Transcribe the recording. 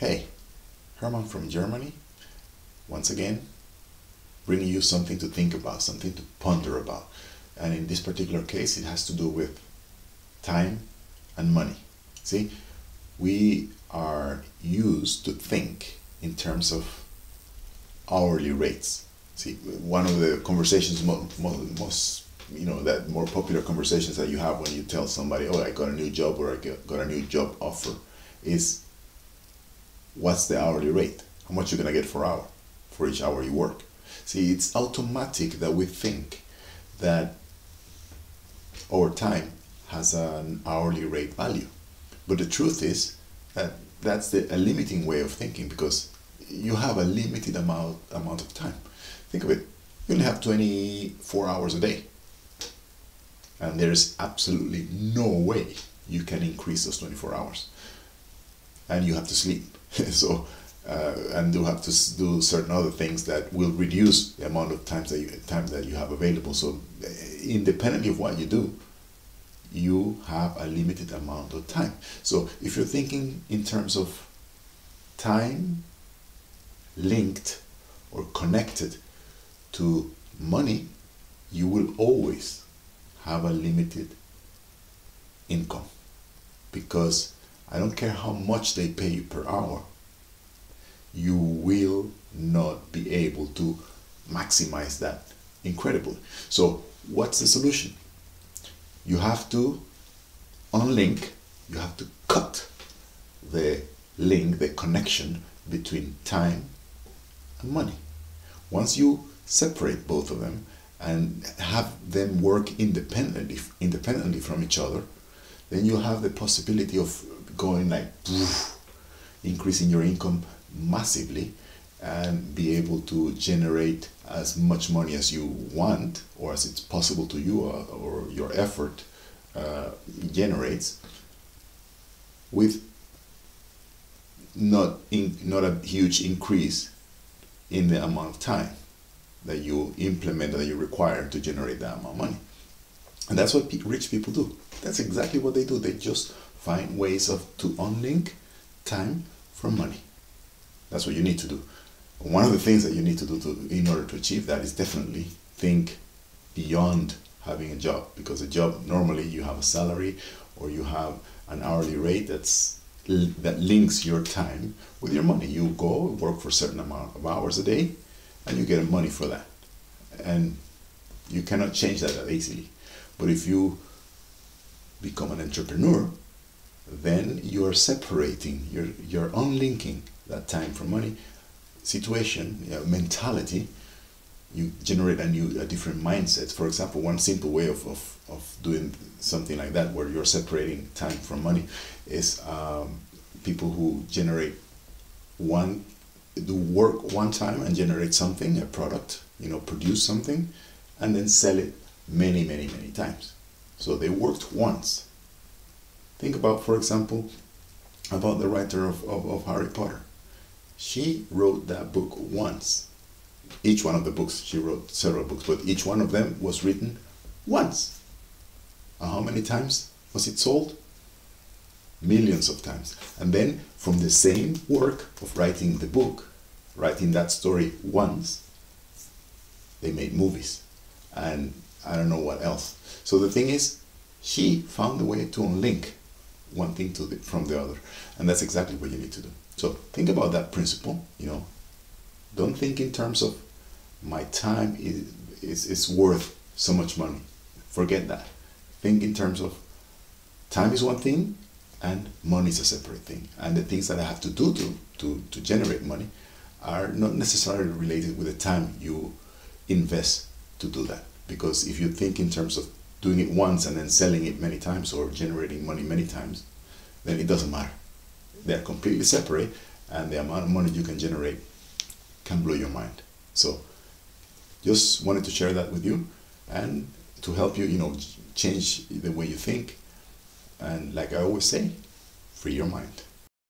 Hey, Herman from Germany, once again, bringing you something to think about, something to ponder about. And in this particular case, it has to do with time and money. See, we are used to think in terms of hourly rates. See, one of the conversations most that more popular conversations that you have when you tell somebody, oh, I got a new job or I got a new job offer, is what's the hourly rate? How much you're gonna get for each hour you work? See, it's automatic that we think that our time has an hourly rate value. But the truth is that that's a limiting way of thinking, because you have a limited amount of time. Think of it. You only have 24 hours a day. And there's absolutely no way you can increase those 24 hours. And you have to sleep. So, and you have to do certain other things that will reduce the amount of time that you have available. So, independently of what you do, you have a limited amount of time. So, if you're thinking in terms of time linked or connected to money, you will always have a limited income, because I don't care how much they pay you per hour, you will not be able to maximize that incredibly. So what's the solution? You have to unlink, you have to cut the link, the connection between time and money. Once you separate both of them and have them work independently from each other, then you have the possibility of going like poof, increasing your income massively and be able to generate as much money as you want, or as it's possible to you, or your effort generates, with not a huge increase in the amount of time that you implement, that you require to generate that amount of money. And that's what rich people do. That's exactly what they do. They just find ways to unlink time from money. That's what you need to do. One of the things that you need to do in order to achieve that is definitely think beyond having a job, because a job, normally you have a salary or you have an hourly rate that links your time with your money. You go work for a certain amount of hours a day and you get money for that, and you cannot change that easily. But if you become an entrepreneur, then you're separating, you're unlinking that time from money situation, mentality. You generate a different mindset. For example, one simple way of doing something like that, where you're separating time from money, is people who do work one time and generate something, a product, produce something, and then sell it many times. So they worked once. Think about, for example, about the writer of Harry Potter. She wrote that book once. Each one of the books, she wrote several books, but each one of them was written once. And how many times was it sold? Millions of times. And then from the same work of writing the book, writing that story once, they made movies and I don't know what else. So the thing is, she found a way to unlink one thing from the other, and that's exactly what you need to do. So think about that principle. Don't think in terms of my time is worth so much money. Forget that. Think in terms of time is one thing and money is a separate thing, and the things that I have to do to generate money are not necessarily related with the time you invest to do that. Because if you think in terms of doing it once and then selling it many times, or generating money many times, then it doesn't matter. They're completely separate, and the amount of money you can generate can blow your mind. So just wanted to share that with you, and to help you, change the way you think. And like I always say, free your mind.